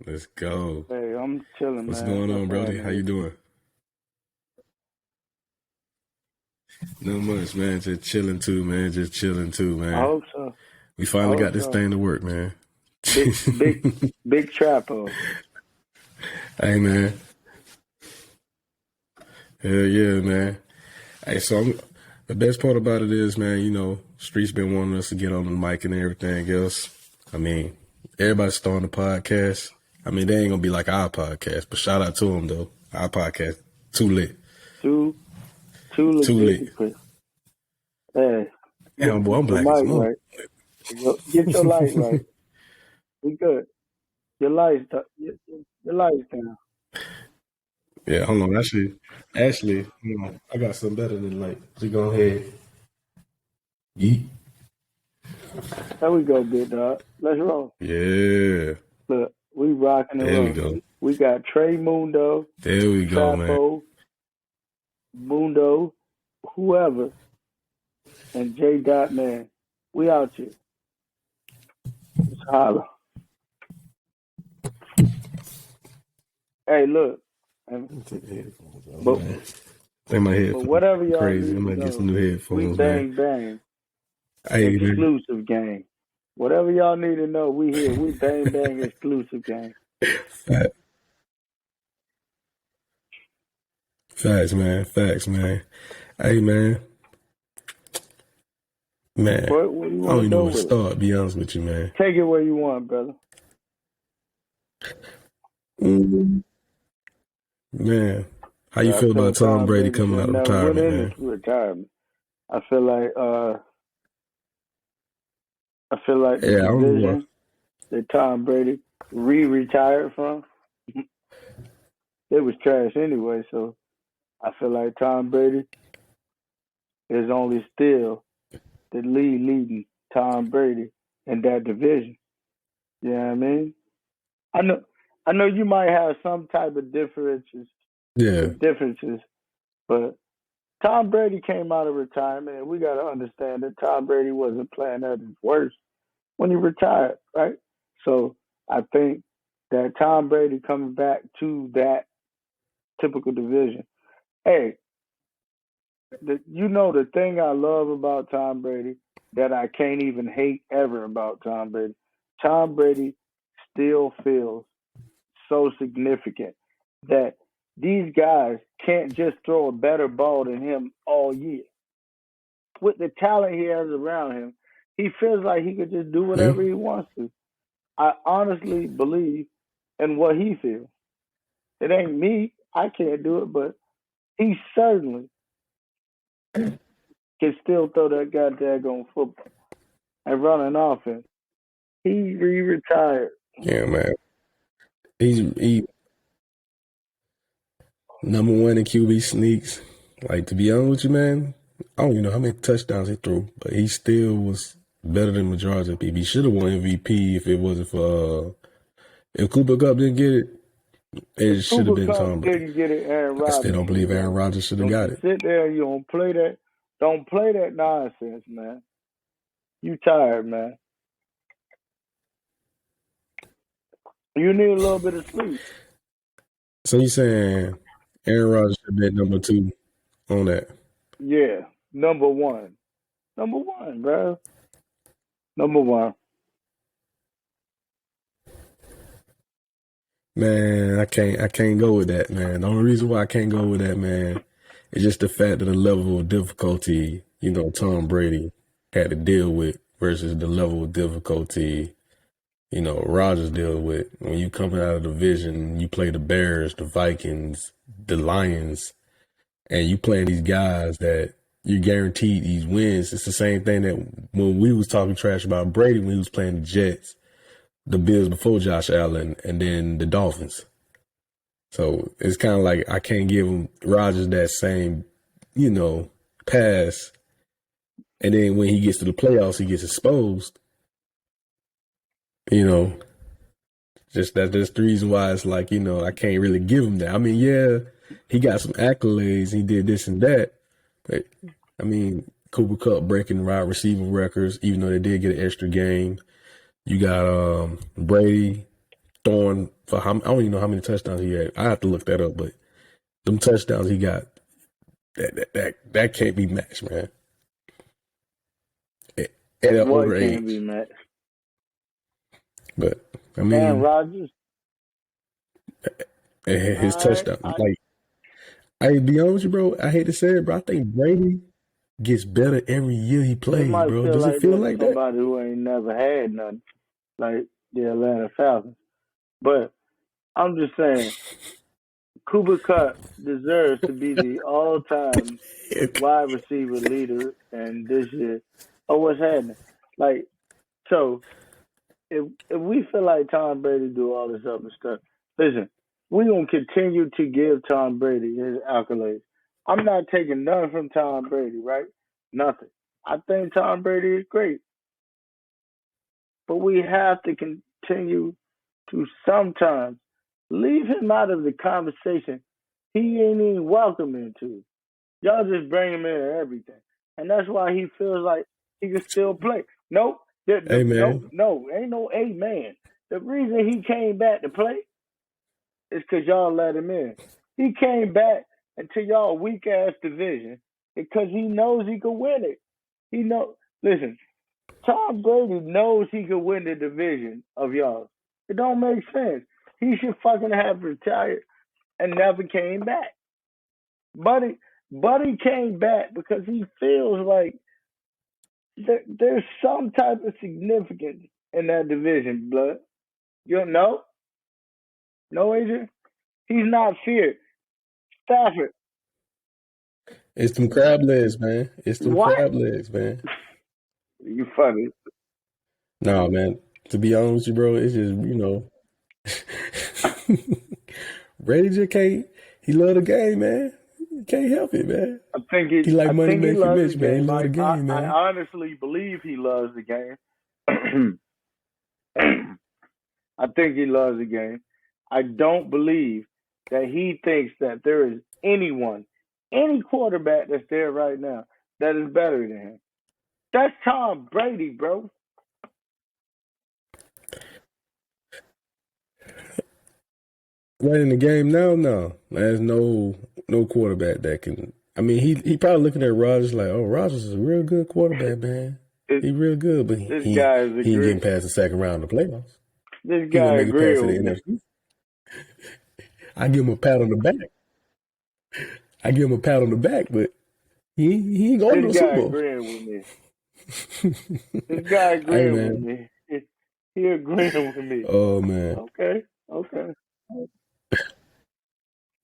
Let's go. Hey, I'm chilling, What's man. going What's on, Brody? How you happening? doing? Not much, man. Just chilling too, man. Just chilling too, I man. hope so. We I finally hope got this so. thing to work, man. Big trapper. Hey, man. Hell yeah, man. Hey, the best part about it is, man, Street's been wanting us to get on the mic and everything else. I mean, everybody's starting a podcast. I mean, they ain't gonna be like our podcast, but shout out to them though. Our podcast, too lit, Too too legit lit. to quit. Hey, And boy, get I'm your black as mic smoke. right. Get your light right. We good. Your lights, your lights down. Yeah, hold on. Actually, I got something better than light. So go ahead. Yeet. There we go, big dog. Let's roll. Yeah. Look, we rocking and There we rolling. go. We got Trey Mundo, There we go, man. Trapo, Mundo, whoever, and J. Dot Man. We out here. Let's holler. Hey, look. Take the headphones off, But, man. Take my but headphones. whatever y'all Crazy. need I to might get some know, new we headphones, man. bang. Hey, man. Exclusive game. Whatever y'all need to know, we here. We bang exclusive game. Facts, man. Facts, man. Hey, man. Man, What do you I don't want to even know go where to with? start, to be honest with you, man. Take it where you want, brother. Man, how you Yeah, feel I feel about Tom Tom Brady Brady coming should out of never went retirement, into man? retirement. I feel like the Yeah, I don't know. division that Tom Brady retired from, it was trash anyway. So I feel like Tom Brady is only still the leading Tom Brady in that division. You know what I mean? I know you might have some type of differences, Yeah. but Tom Brady came out of retirement, and we got to understand that Tom Brady wasn't playing at his worst when he retired, right? So I think that Tom Brady coming back to that typical division. Hey, the thing I love about Tom Brady that I can't even hate ever about Tom Brady. Tom Brady still feels so significant that these guys can't just throw a better ball than him all year. With the talent he has around him, he feels like he could just do Yeah. whatever he wants to. I honestly believe in what he feels. It ain't me. I can't do it, but he certainly can still throw that goddamn football and run an offense. He retired. Yeah, man. He number one in QB sneaks. Like, to be honest with you, man, I don't even know how many touchdowns he threw, but he still was better than majority of people. He should have won MVP if it wasn't for if Cooper Kupp didn't get it. It If should have Cooper been Tom Cup Brady. didn't get it, Aaron I still Rodgers don't should believe have Aaron got it. Rodgers should have Don't got you it. sit there and you don't play that. Don't play that nonsense, man. You tired, man. You need a little bit of sleep. So you saying Aaron Rodgers should be number two on that? Yeah, number one, bro. Number one. Man, I can't go with that, man. The only reason why I can't go with that, man, is just the fact of the level of difficulty, Tom Brady had to deal with versus the level of difficulty, Rodgers deal with. When you coming out of the division, you play the Bears, the Vikings, the Lions, and you playing these guys that you guaranteed these wins. It's the same thing that when we was talking trash about Brady when he was playing the Jets, the Bills before Josh Allen, and then the Dolphins. So it's kind of like I can't give him Rodgers that same, pass. And then when he gets to the playoffs, he gets exposed. You know, that's the reason why it's like, I can't really give him that. I mean, yeah, he got some accolades. He did this and that. But, I mean, Cooper Kupp breaking wide receiving records, even though they did get an extra game. You got Brady throwing for how I don't even know how many touchdowns he had. I have to look that up, but them touchdowns he got, that can't be matched, man. At an older What can't be age, matched? but I Aaron mean, Rodgers. his All right. touchdown, like, I be honest with you, bro. I hate to say it, bro. I think Brady gets better every year he It plays, might bro. feel Does it like feel that to like that? somebody who ain't never had nothing, like the Atlanta Falcons. But I'm just saying, Cooper Kupp deserves to be the all-time wide receiver leader and this year. Oh, what's happening? Like, so if we feel like Tom Brady do all this other stuff, listen, we're gonna continue to give Tom Brady his accolades. I'm not taking none from Tom Brady, right? Nothing. I think Tom Brady is great, but we have to continue to sometimes leave him out of the conversation he ain't even welcome into. Y'all just bring him in and everything. And that's why he feels like he can still play. Nope. Hey, Nope. man. No. Ain't no amen. The reason he came back to play is because y'all let him in. He came back into y'all weak ass division because he knows he can win it. He know. Listen, Tom Brady knows he can win the division of y'all. It don't make sense. He should fucking have retired and never came back. Buddy came back because he feels like there's some type of significance in that division, blood. You don't know? No, Adrian? He's not feared. Stafford. It's them crab legs, man. It's them What? crab legs, man. You funny. Nah, man. To be honest with you, bro, it's just, Brady just can't. He love the game, man. He can't help it, man. He like I money think he making loves the Mitch, man. He game. love the game, I man. honestly believe he loves the game. I think he loves the game. I don't believe that he thinks that there is anyone, any quarterback that's there right now that is better than him. That's Tom Brady, bro. Right in the game now, no. There's no quarterback that can. I mean, he probably looking at Rodgers like, oh, Rodgers is a real good quarterback, man. This, He real good, but this guy is he ain't agree. getting past the second round of the playoffs. This He gonna guy make it past to agreeing the with me. NFC. I give him a pat on the back. I give him a pat on the back, but he ain't going to This the Super guy Bowl. agreeing with me. This guy Hey, agreeing with man. me. He agreeing with me. Oh, man. Okay, okay.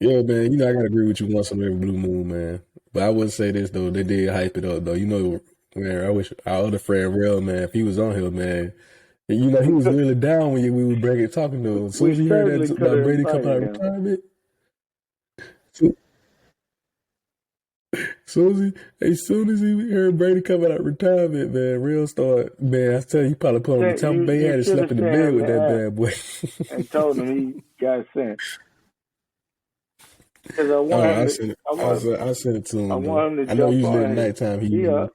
Yeah, man. I gotta agree with you once on every blue moon, man. But I would say this though, they did hype it up though. Man, I wish our other friend Real, man, if he was on here, man. And, he We was could, really down when we would break it talking to him. As soon we as he heard certainly that could about have Brady coming out invited of him. retirement, so, as soon as he heard Brady coming out of retirement, man, Real started, man, I tell you, he probably put on the Tampa Bay You hat and should have slept in the sent bed him with the that app bad boy. and told him he got sent. Because I sent it. I sent it to I him though. want him to I know jump usually at on here. nighttime He up.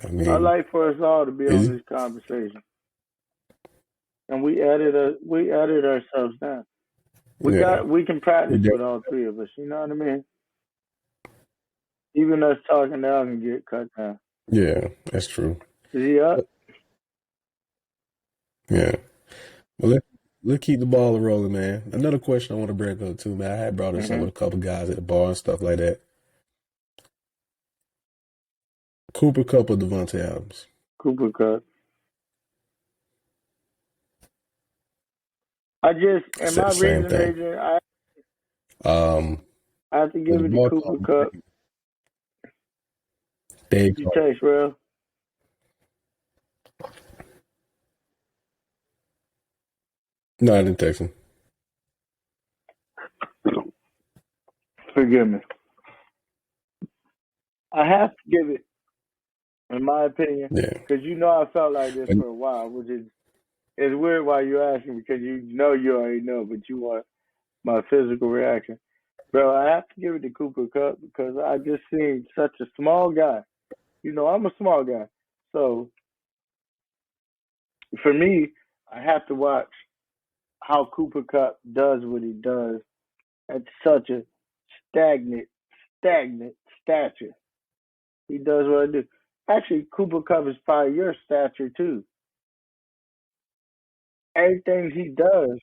I I mean, like for us all to be is on he? this conversation, and we added ourselves down. Yeah. We can We practice def- with all three of us. You know what I mean? Even us talking now can get cut down. yeah, that's true. Is he up? Yeah. Well, let's keep the ball rolling, man. Another question I want to bring up too, man. I had brought this up Mm-hmm. with a couple guys at the bar and stuff like that. Cooper Kupp or Devontae Adams? Cooper Cup. In Said my the same reason, thing. Adrian, Um, I have to when give the it to ball Cooper comes Cup. back, they You text, bro. no, I didn't text him. Forgive me. I have to give it, in my opinion, Yeah. because I felt like this And, for a while, which is it's weird why you asking because you already know, but you want my physical reaction. Bro, I have to give it to Cooper Cup because I just seen such a small guy. I'm a small guy. So for me, I have to watch how Cooper Cup does what he does at such a stagnant, stagnant stature. He does what I do. Actually, Cooper Cup is probably your stature too. Everything he does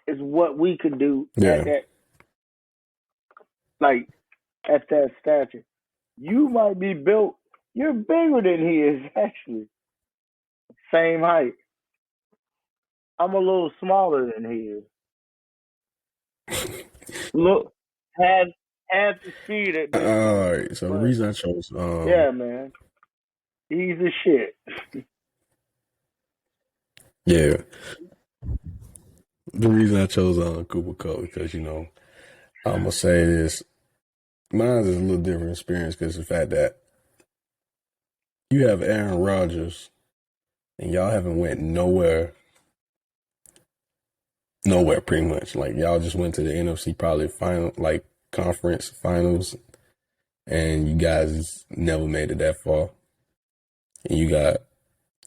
is what we could do at Yeah. that, like, at that stature. You might be built. You're bigger than he is actually. Same height. I'm a little smaller than he is. Look, had had the speed at this All point, right. So the but reason I chose, yeah, man, he's the shit. yeah, the reason I chose Cooper Cup because I'm gonna say this. Mine is a little different experience because the fact that you have Aaron Rodgers and y'all haven't went nowhere pretty much. Like y'all just went to the NFC probably final, like conference finals, and you guys never made it that far. And you got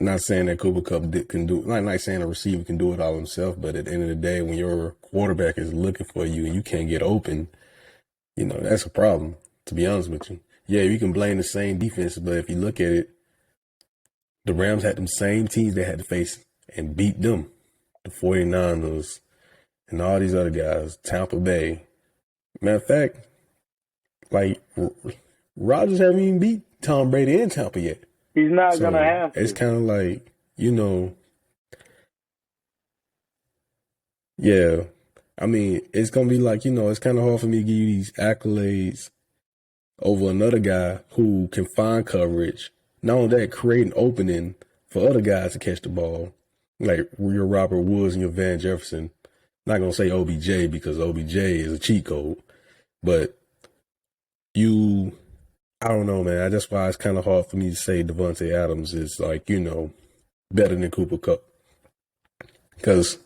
not saying that Cooper Cup can do, not saying a receiver can do it all himself, but at the end of the day, when your quarterback is looking for you and you can't get open, that's a problem. To be honest with you, yeah, you can blame the same defense, but if you look at it, the Rams had them same teams they had to face and beat them. The 49ers and all these other guys, Tampa Bay. Matter of fact, like Rodgers haven't even beat Tom Brady in Tampa yet. He's not gonna So have it's to. kind of like, yeah. I mean, it's gonna be like, it's kind of hard for me to give you these accolades over another guy who can find coverage. Not only that, create an opening for other guys to catch the ball, like your Robert Woods and your Van Jefferson. Not gonna say OBJ because OBJ is a cheat code, but you, I don't know, man. That's why it's kind of hard for me to say Devontae Adams is like, better than Cooper Cup because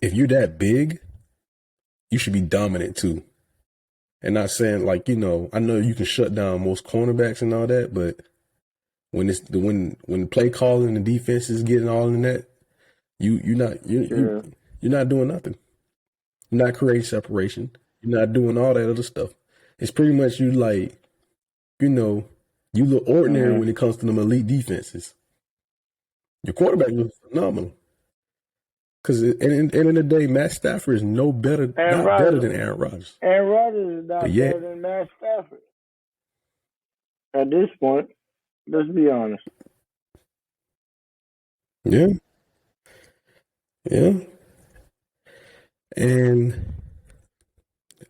if you're that big, you should be dominant too. And not saying like, I know you can shut down most cornerbacks and all that, but when the play calling and the defense is getting all in that, Yeah. you're not doing nothing. You're not creating separation. You're not doing all that other stuff. It's pretty much you like, you look ordinary Mm-hmm. when it comes to them elite defenses. Your quarterback looks phenomenal. Because at the end of the day, Matt Stafford is Aaron not better Rodgers. than Aaron Rodgers. Aaron Rodgers is But not better yet, than Matt Stafford at this point. Let's be honest. yeah, yeah. And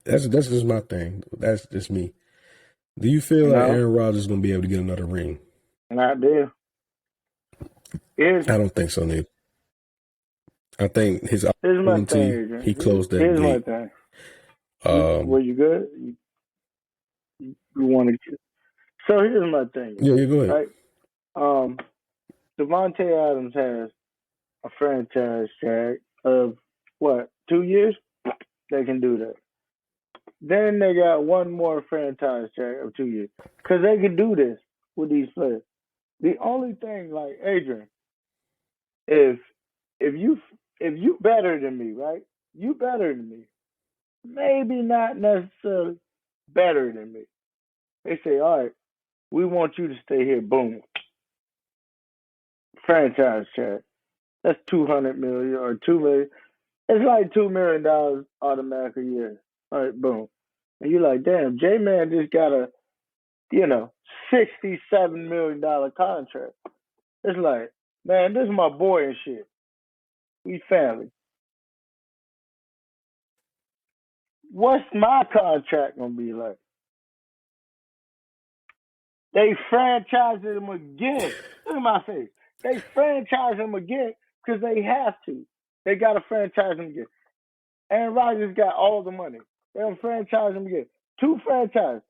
that's just my thing. That's just me. Do you feel like No, Aaron Rodgers is going to be able to get another ring? not there. Here's I don't think so, Nick. I think his here's my thing, opportunity, he Adrian. closed that Here's my gate. thing. Um, Were you good? You want to? So here's my thing, yeah, go ahead. right? Um, Devontae Adams has a franchise tag of what, 2 years? They can do that. Then they got one more franchise tag of 2 years because they can do this with these players. The only thing, like Adrian, if if you if you better than me, right? You better than me. Maybe not necessarily better than me. They say, all right, we want you to stay here. Boom, franchise tag. That's 200 million or 2 million. It's like $2 million automatic a year. All right, boom. And you're like, damn, J Man just got a, $67 million contract. It's like, man, this is my boy and shit. We family. What's my contract gonna be like? They franchise him again. Look at my face. They franchise him again because they have to. They gotta franchise him again. Aaron Rodgers got all the money. They don't franchise him again. Two franchise.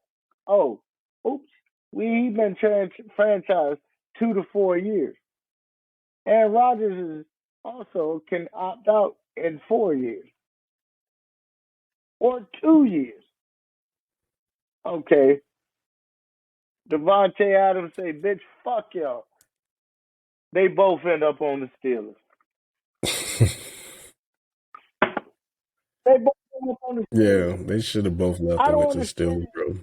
Oh, oops. We've been franchised 2 to 4 years. Aaron Rodgers is also can opt out in 4 years or 2 years. Okay. Devontae Adams say, "Bitch, fuck y'all." They both end up on the Steelers. They both end up on the Yeah, Steelers. they should have both left I and went don't to the Steelers, understand. bro.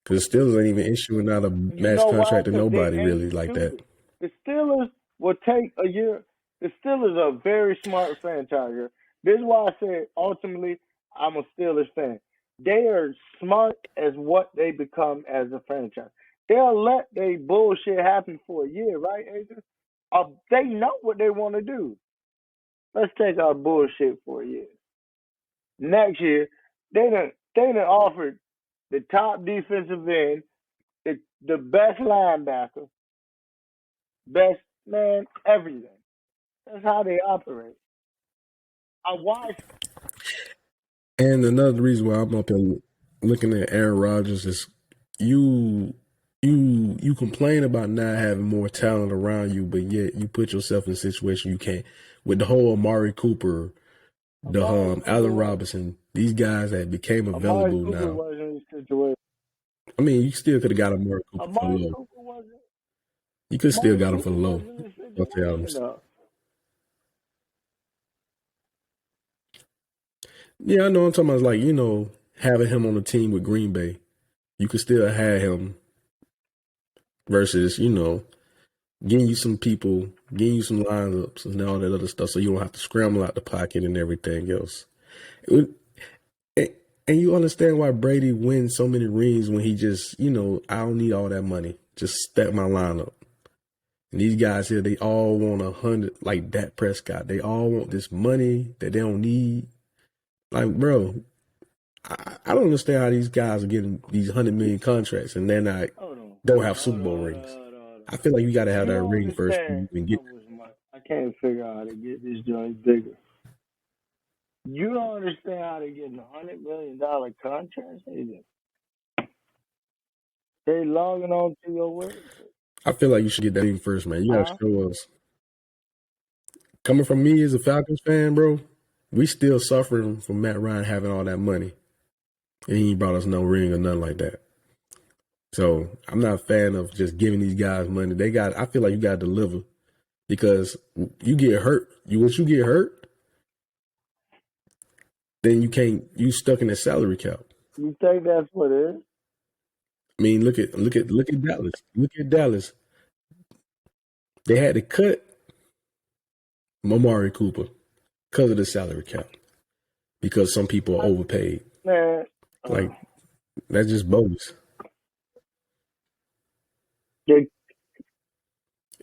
Because the Steelers ain't even issuing out a You max know why? contract to Because they nobody ain't really like that. stupid. The Steelers will take a year. The Steelers are a very smart franchise here. This is why I said ultimately I'm a Steelers fan. They are smart as what they become as a franchise. They'll let their bullshit happen for a year, right, Adrian? They know what they want to do. Let's take our bullshit for a year. Next year, they done offered the top defensive end, the best linebacker, best man, everything. That's how they operate. I watched. And another reason why I'm up and looking at Aaron Rodgers is you you complain about not having more talent around you, but yet you put yourself in a situation you can't with the whole Amari Cooper, the Amari Cooper Allen was Robinson, these guys that became Amari available Cooper now. wasn't in the situation. I mean, you still could have got Amari Cooper for Amari low. Cooper wasn't. You could still Amari got him for Cooper low. wasn't in the I'll tell you situation honest. though. Yeah, I know I'm talking about like, having him on the team with Green Bay. You could still have him versus, getting you some people, getting you some lineups and all that other stuff so you don't have to scramble out the pocket and everything else. And you understand why Brady wins so many rings when he just, I don't need all that money. Just stack my lineup. And these guys here, they all want 100, like Dak Prescott. They all want this money that they don't need. Like, bro, I don't understand how these guys are getting these 100 million contracts and they're not Hold on. don't have Super Hold on, Bowl hold on, rings. hold on, hold on. I feel like you got to have You that don't ring first before understand you can how get. much. I can't figure out how to get this joint bigger. You don't understand how to get $100 million contracts, either. They logging on to your website. I feel like you should get that ring first, man. You got to Huh? show us. Coming from me as a Falcons fan, bro, we still suffering from Matt Ryan having all that money, and he ain't brought us no ring or nothing like that. So I'm not a fan of just giving these guys money. I feel like you got to deliver because you get hurt. Once you get hurt, then you can't. You stuck in the salary cap. You think that's what it is? I mean, look at Dallas. Look at Dallas. They had to cut Amari Cooper because of the salary cap because some people are overpaid. Man, Like that's just bogus. they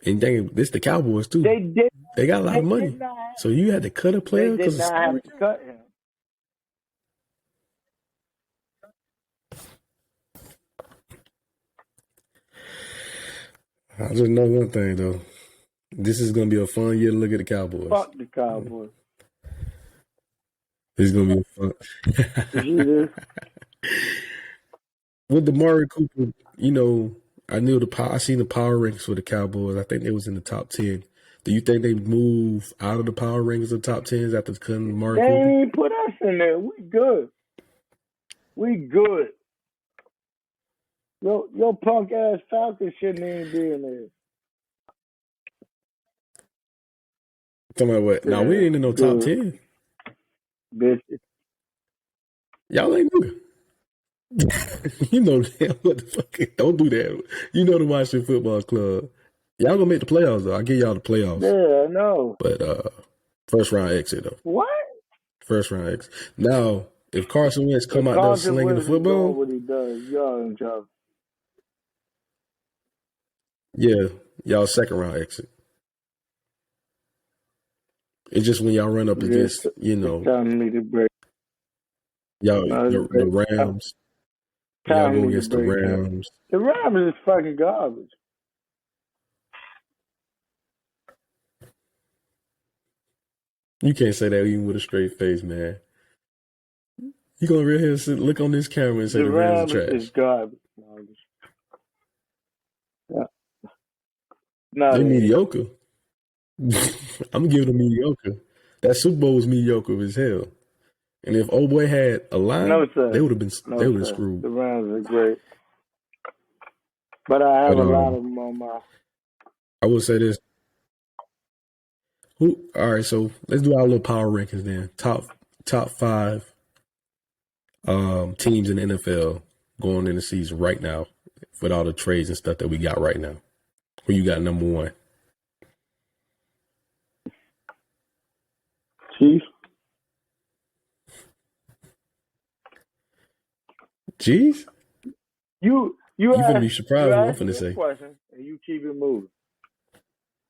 And this the Cowboys too. they did They got a lot they of did money. not So you had to cut a they player did because of not have salary to cap? cut him. I just know one thing though. This is gonna be a fun year to look at the Cowboys. Fuck the Cowboys. It's gonna be a fun. You see this? With Amari Cooper, I seen the power rankings for the Cowboys. I think they was in the top 10. Do you think they move out of the power rankings of top 10s after cutting Amari They Cooper? ain't put us in there. We good. We good. Your punk ass Falcons shouldn't even be in there. Talking about what? Now we ain't in no top Good. 10. Bitches. Y'all ain't good. You know damn what the fuck. Don't do that. You know the Washington Football Club. Y'all gonna make the playoffs though. I give y'all the playoffs. Yeah, I know. But first round exit though. What? First round exit. Now, if Carson Wentz come If out there Carson slinging the Wentz is doing football, what he does, y'all in trouble. yeah, y'all second round exit. It's just when y'all run up against, It's time for me to break. y'all To the break. Rams. Y'all Time for go me to against the break down. Rams. The Rams is fucking garbage. You can't say that even with a straight face, man. You gonna real here look on this camera and say The the Rams are Rams is trash. garbage. Yeah. No, They they ain't. mediocre. I'm giving them mediocre. That Super Bowl was mediocre as hell. And if old boy had a line, No, they sir. would have been No, sir. screwed. The Rams are great. But I have But a lot of them on my. I will say this. Who? All right, so let's do our little power rankings then. Top five teams in the NFL going in the season right now with all the trades and stuff that we got right now. Who you got number one? Chiefs. Jeez, You finna be surprised what I'm ask finna me a say. question and you keep it moving.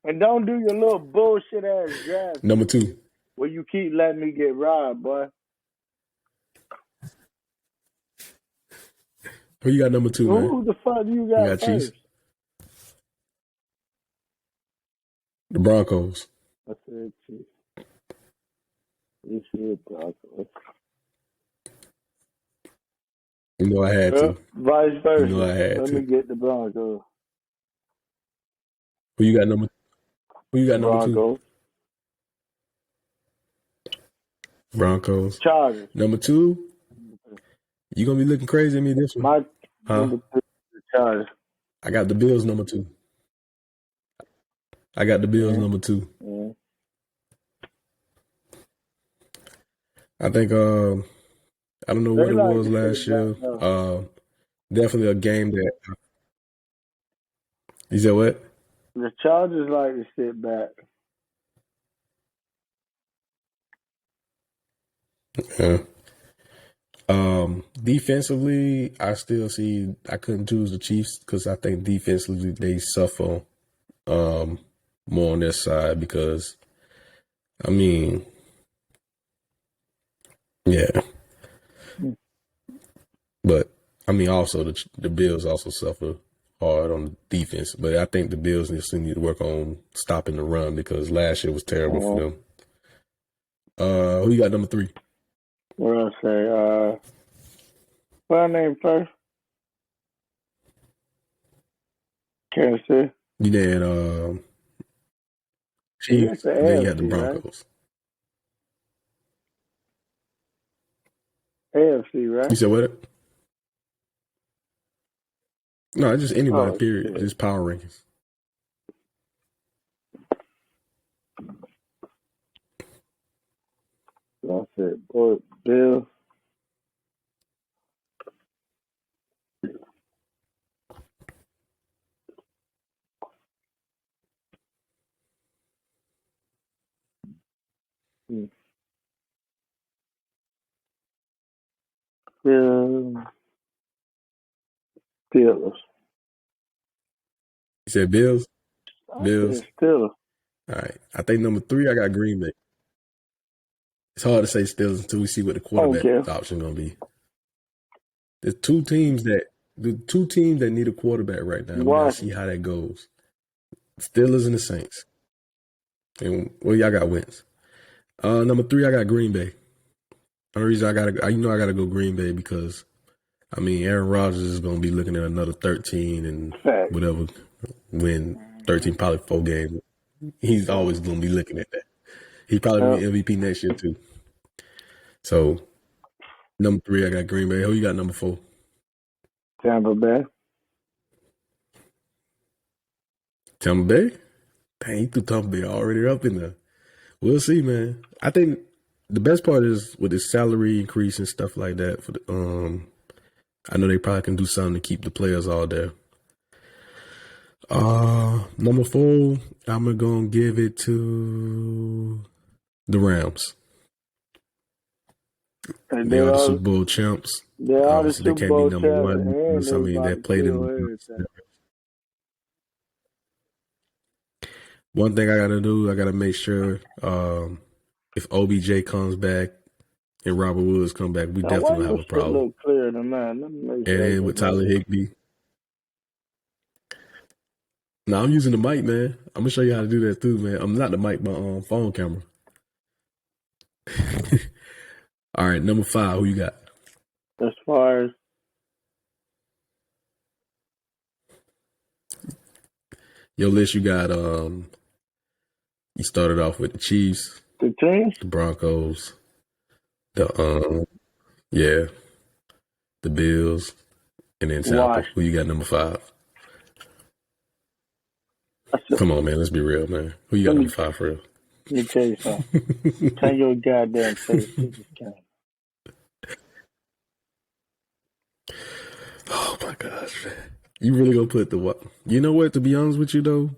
And don't do your little bullshit ass draft Number shit two. where you keep letting me get robbed, boy. Who you got number two, man? Who the fuck do you You got got Chiefs? first? The Broncos. I said Chiefs. You said Broncos. You know I had to. Vice versa. You know I had Let to. me get the Broncos. Who you got number two? Broncos. Broncos. Chargers. Number two, you gonna be looking crazy at me this one. My Huh? number two is the Chargers. I got the Bills number two. Number two. Yeah. I think I don't know They what it like was to last sit year. back though. Definitely a game that you said what? The Chargers like to sit back. Yeah. Defensively, I still see I couldn't choose the Chiefs because I think defensively they suffer more on their side because I mean, yeah. But I mean, also the Bills also suffer hard on defense, but I think the Bills still need to work on stopping the run because last year was terrible for them. Who you got number three? What I say? What I name first? Kansas City. You had Chiefs, the and then you had the AFC, Broncos. Right? AFC, right? You said what? No, it's just anybody. Oh, period. shit. Just power rankings. That's it. Boy, Bill. Bill. Steelers. You said Bills. Bills. Steelers. All right. I think number three, I got Green Bay. It's hard to say Steelers until we see what the quarterback option gonna be. The two teams that need a quarterback right now. We gotta see how that goes. Steelers and the Saints. And well, y'all got wins. Number three, I got Green Bay. The only reason I gotta go Green Bay because I mean Aaron Rodgers is gonna be looking at another 13 and whatever, win 13, probably 4 games. He's always gonna be looking at that. He probably be MVP next year too. So number three, I got Green Bay. Who you got number 4? Tampa Bay. Tampa Bay? Dang, you threw Tampa Bay already up in there. We'll see, man. I think the best part is with the salary increase and stuff like that. For the, I know they probably can do something to keep the players all there. Number 4, I'm gonna give it to the Rams. They are the Super Bowl champs. They are the Super Bowl champs. I mean, they played in. One thing I gotta do, I gotta make sure if OBJ comes back and Robert Woods come back, we definitely have a problem. Look clearer than mine. Let me make sure and with Tyler Higbee. No, I'm using the mic, man. I'm gonna show you how to do that too, man. I'm not the mic, my phone camera. All right, number 5. Who you got? As far as your list, you got you started off with the Chiefs, the teams, the Broncos, the the Bills, and then Tampa. Who you got number 5? Come on, man. Let's be real, man. Who you got Let number me 5 for real? let me tell you something. Turn your goddamn face to this camera. Oh my gosh, man. You really gonna put the what? You know what? To be honest with you though,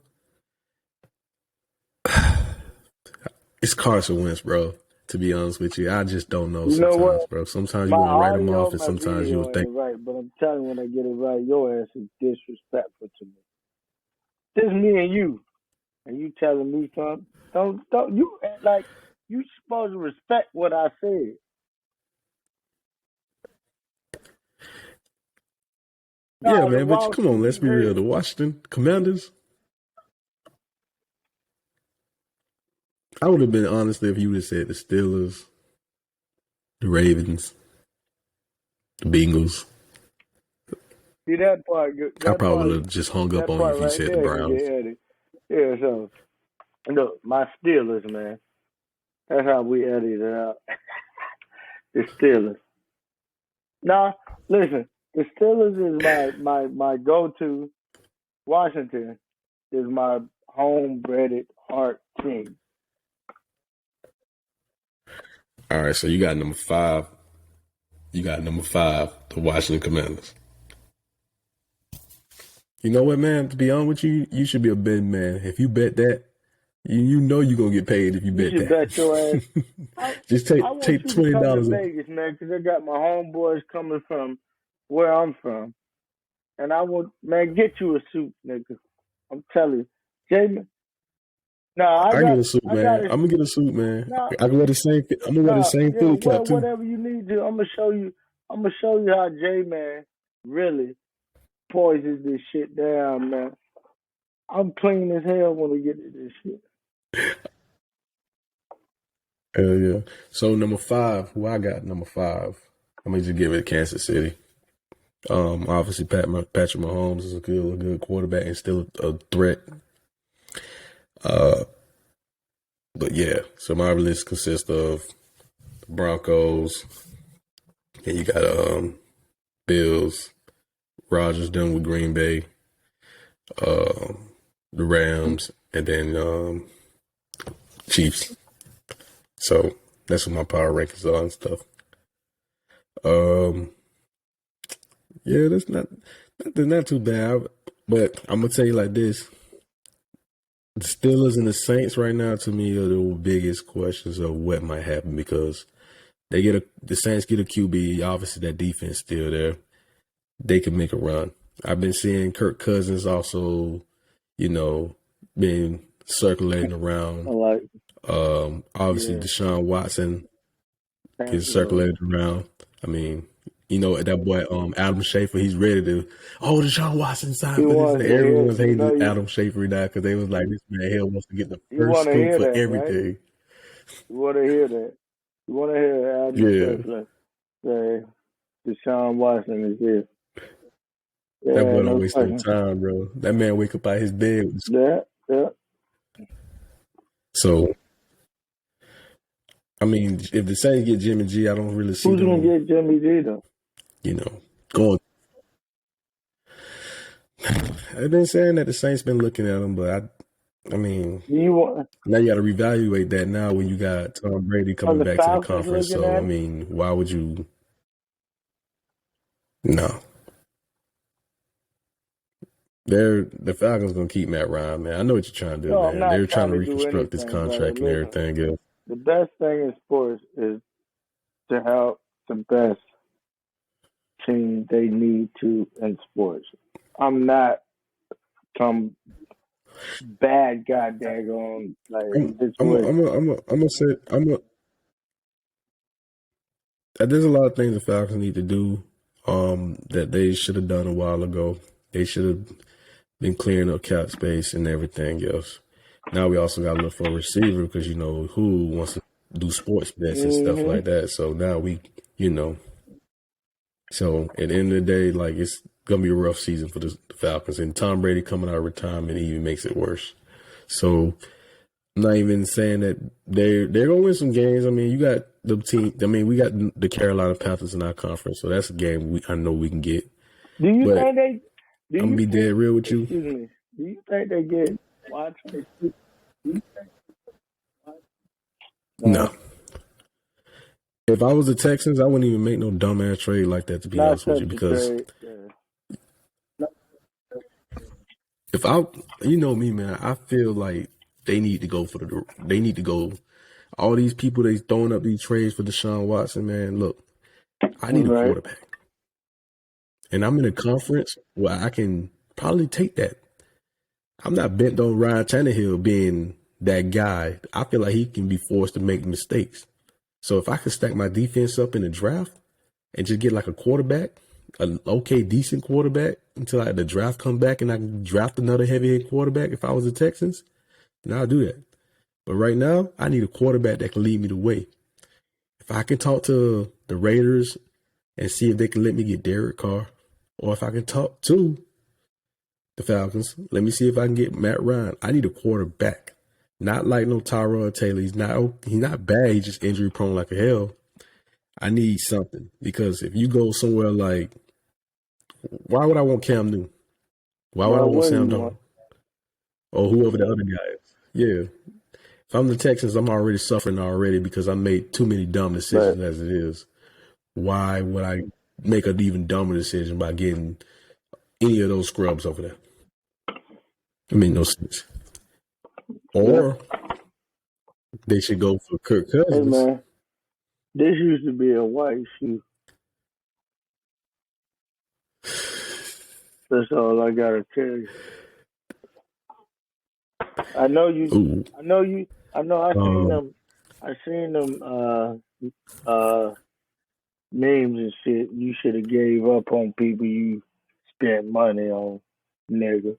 it's Carson Wentz, bro. To be honest with you, I just don't know You know sometimes, what? bro. Sometimes My you want to write them audio, off, and my sometimes you video would think. ain't right, but I'm telling you, when I get it right, your ass is disrespectful to me. This me and you telling me something. Don't you act like you supposed to respect what I said. Yeah, No, the man. But come on, let's Washington be real. Red. The Washington Commanders. I would have been honestly if you would have said the Steelers, the Ravens, the Bengals. See that part? I probably would have just hung up That on you part if you right said the there can get Browns. edited. Yeah. So look, my Steelers, man. That's how we edit it out. The Steelers. Now, listen. The Steelers is my go to. Washington is my home-bred heart team. All right, so you got number 5. You got number 5, the Washington Commanders. You know what, man? To be honest with you, you should be a betting man. If you bet that, you know you're gonna get paid if you You bet should that. bet your ass. Just I want take you to come to $20. Vegas, man, because I got my homeboys coming from where I'm from. And I want, man, get you a suit, nigga. I'm telling you. Jamie, no, I get a suit, I got man. it. I'm gonna get a suit, man. No, I can wear the same. I'm gonna wear the no, same yeah, Philly cap too. whatever you need to. I'm gonna show you how J-Man really poisons this shit down, man. I'm clean as hell when we get to this shit. Hell yeah. So number 5, who I got number 5. I'm gonna just give it to Kansas City. Obviously Patrick Mahomes is a good quarterback and still a threat. But yeah, so my list consists of the Broncos, and you got Bills, Rodgers done with Green Bay, the Rams, and then Chiefs. So that's what my power rankings are and stuff. Yeah, that's not too bad. But I'm gonna tell you like this: the Steelers and the Saints right now, to me, are the biggest questions of what might happen because the Saints get a QB. Obviously, that defense still there. They can make a run. I've been seeing Kirk Cousins also, been circulating I around. like, Obviously, yeah, Deshaun Watson thank is you, Lord. circulating around. I mean, that boy Adam Schefter, he's ready to. Oh, Deshaun Watson He signed for this. wants to hear, Everyone's hating Adam Schefter now because they was like, this man hell wants to get the you first want to scoop hear for that, right? everything. You want to hear that. You want to hear Adam Yeah, Scheffler say Deshaun Watson is here. that Yeah, boy don't no waste no question. time, bro. That man wake up out his bed. Yeah, yeah. So, I mean, if the Saints get Jimmy G, I don't really see Who's gonna them, get Jimmy G though? going. I've been saying that the Saints been looking at him, but I mean, Do you want? now you got to reevaluate that now when you got Tom Brady Are coming the back to the Falcons conference. looking So, I at him? mean, why would you? No. The Falcons gonna keep Matt Ryan, man. I know what you're trying to do, No, I'm man. not They're trying trying to to do reconstruct this anything, brother. contract and Listen, everything else. the best thing in sports is to help the best team they need to in sports. I'm not some bad guy daggone like I'm I'm just I'm a, with I'm a, I'm a, I'm gonna say there's a lot of things the Falcons need to do that they should have done a while ago. They should have been clearing up cap space and everything else. Now we also got to look for a receiver because who wants to do sports bets and stuff Mm-hmm. like that. So now so at the end of the day, like it's gonna be a rough season for the Falcons, and Tom Brady coming out of retirement even makes it worse. So I'm not even saying that they're gonna win some games. I mean, you got the team. I mean, we got the Carolina Panthers in our conference, so that's a game I know we can get. Do you But think they? Do I'm gonna you be think? dead real with you. Excuse me. Do you think they get? Watch me. No. No, If I was the Texans, I wouldn't even make no dumbass trade like that, to be not honest with you. such a Because trade. Yeah. if I, you know me, man, I feel like they need to go for they need to go. All these people they throwing up these trades for Deshaun Watson, man. Look, I need a Right. quarterback, and I'm in a conference where I can probably take that. I'm not bent on Ryan Tannehill being that guy. I feel like he can be forced to make mistakes. So if I could stack my defense up in the draft and just get like a quarterback, an okay, decent quarterback until the draft come back and I can draft another heavy hit quarterback if I was the Texans, then I'll do that. But right now, I need a quarterback that can lead me the way. If I can talk to the Raiders and see if they can let me get Derek Carr, or if I can talk to the Falcons, let me see if I can get Matt Ryan. I need a quarterback. Not like no Tyrod Taylor. He's not bad. He's just injury prone like a hell. I need something because if you go somewhere like, why would I want Cam Newton? Why would I Why want wouldn't Sam you want? Darnold or whoever the other guy is? Yeah, if I'm the Texans, I'm already suffering already because I made too many dumb But decisions as it is. Why would I make an even dumber decision by getting any of those scrubs over there? It made no sense. yeah. Or they should go for Kirk Hey Cousins. man, this used to be a white shoe. That's all I gotta tell you. I know you. Ooh, I know you. I know. I seen um, them. I seen them. Memes and shit. You should have gave up on people you spent money on, nigga.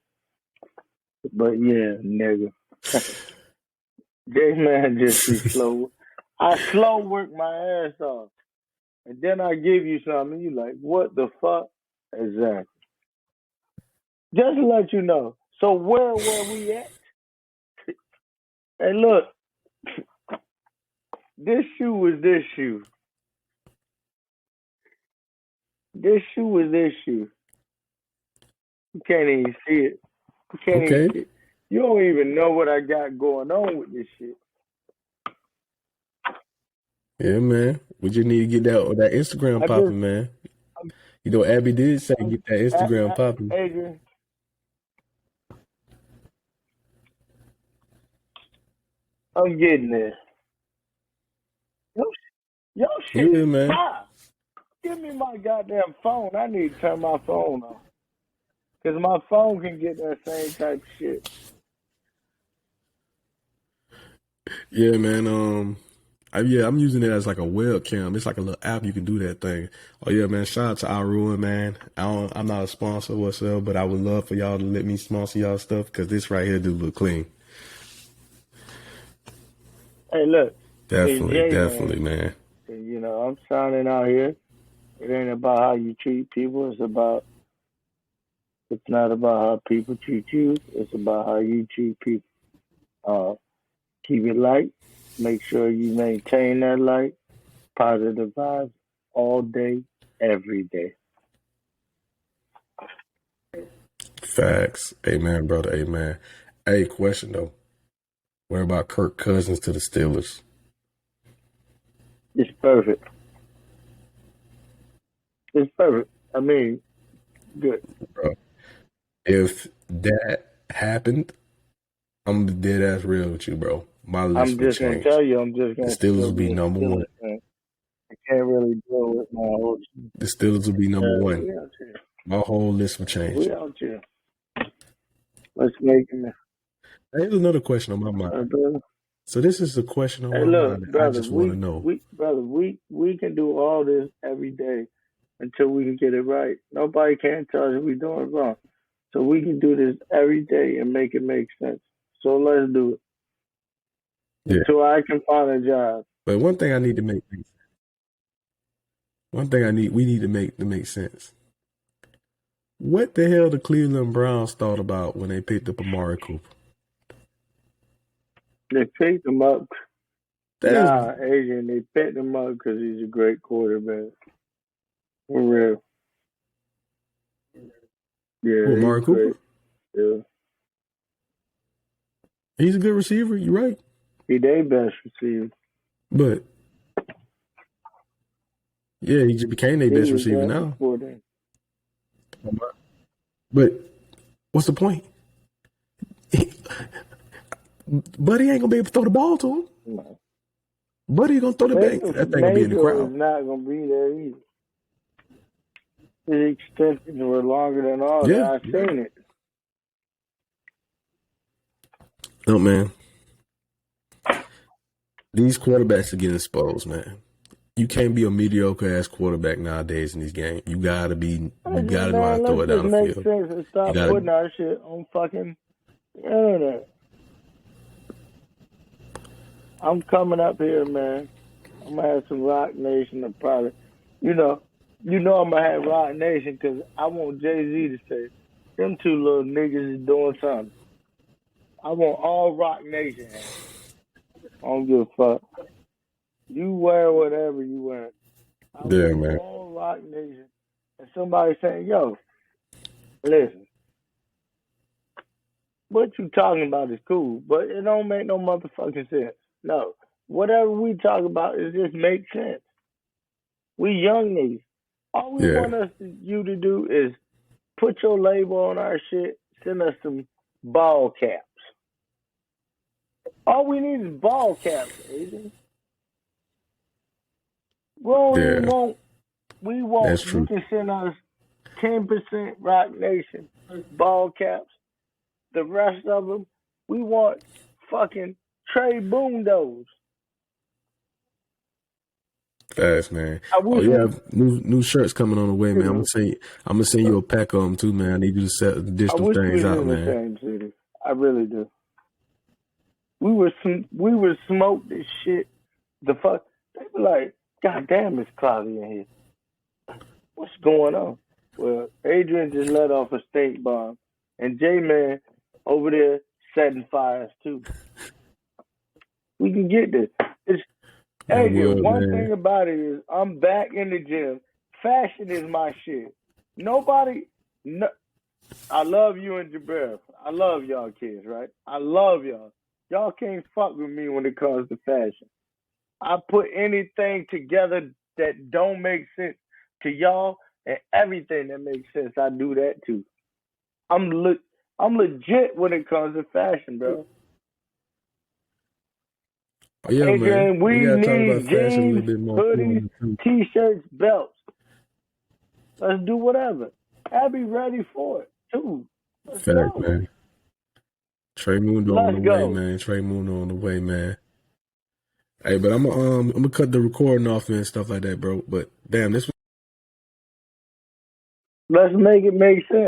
But yeah, nigga. This man just be slow. I slow work my ass off, and then I give you something. And you like, what the fuck? Exactly. Just to let you know. So where were we at? Hey, look, this shoe was this shoe. This shoe was this shoe. You can't even see it. You can't even okay, see it. You don't even know what I got going on with this shit. yeah, man. We just need to get that Instagram I just, popping, man. You know, Abby did say get that Instagram popping. Adrian, I'm getting there. Your, your shit Yeah, is man. fire. Give me my goddamn phone. I need to turn my phone off. Because my phone can get that same type of shit. Yeah, man. Yeah, I'm using it as like a webcam. It's like a little app you can do that thing. Oh yeah, man. Shout out to Iruin, man. I'm not a sponsor whatsoever, but I would love for y'all to let me sponsor y'all stuff because this right here do look clean. Hey, look, it's Definitely, J Man. definitely, man. You know, I'm signing out here. It ain't about how you treat people. It's not about how people treat you. It's about how you treat people. Uh, Keep it light. Make sure you maintain that light. Positive vibes all day, every day. Facts. Amen, brother. Amen. Hey, question though. What about Kirk Cousins to the Steelers? It's perfect. It's perfect. I mean, good. Bro, if that happened, I'm gonna be dead ass real with you, bro. My I'm list would just gonna tell change. you, I'm just The gonna Steelers still would be be a number one. Steelers fan. I can't really deal with my whole team. The Steelers would be number one. We out here. My whole list would We change. out here. Let's make it. Here's another question on my mind. Brother. So this is a question on Hey, my look, mind that I brother. just want to know. We can do all this every day until we can get it right. Nobody can tell us we doing it wrong. So we can do this every day and make it make sense. So let's do it Yeah. until I can find a job. But we need to make sense. What the hell the Cleveland Browns thought about when they picked up Amari Cooper? They picked him up. That is Nah, Adrian, they picked him up because he's a great quarterback. For real. who, Yeah, he's Amari Cooper? great. Yeah. He's a good receiver. You're right. He their best receiver. But yeah, he just became their He best was receiver that now. before then. But what's the point? Buddy ain't gonna be able to throw the ball to him. No. Buddy gonna throw the back. That thing gonna be in the Mayfield crowd. is not gonna be there either. His extensions were longer than all that. Yeah. I've seen it. No, man. These quarterbacks are getting exposed, man. You can't be a mediocre ass quarterback nowadays in these games. You gotta know how to throw it down the Let's field. just make sense and stop putting our shit on fucking internet. I'm coming up here, man. I'm gonna have some Rock Nation and probably, you know I'm gonna have Rock Nation because I want Jay-Z to say, them two little niggas is doing something. I want all Rock Nation hands. I don't give a fuck. You wear whatever you wear. I want man. all Rock Nation. And somebody saying, yo, listen, what you talking about is cool, but it don't make no motherfucking sense. No. Whatever we talk about, it just makes sense. We young niggas. All we want you to do is put your label on our shit, send us some ball caps. All we need is ball caps, Adrian. We want. That's true. You can send us 10% Rock Nation ball caps. The rest of them, we want fucking Trey Boondos. Fast, man. Oh yeah, new shirts coming on the way, man. I'm gonna send you a pack of them too, man. I need you to dish them things out, man. The same city. I really do. We would smoke this shit. The fuck, they be like, God damn, it's cloudy in here. What's going on? Well, Adrian just let off a stink bomb, and J-Man over there setting fires too. We can get this. Adrian, one thing about it is I'm back in the gym. Fashion is my shit. I love you and Jabril. I love y'all kids, right? I love y'all. Y'all can't fuck with me when it comes to fashion. I put anything together that don't make sense to y'all, and everything that makes sense, I do that too. I'm legit when it comes to fashion, bro. Oh, yeah, Adrian, man. We gotta talk about fashion a little bit more. Hoodies, t-shirts, belts. Let's do whatever. I'll be ready for it too. Fact, man. Trey Mundo on the way, man. Trey Mundo on the way, man. Hey, but I'm gonna cut the recording off and stuff like that, bro. But damn, this. Let's make it make sense.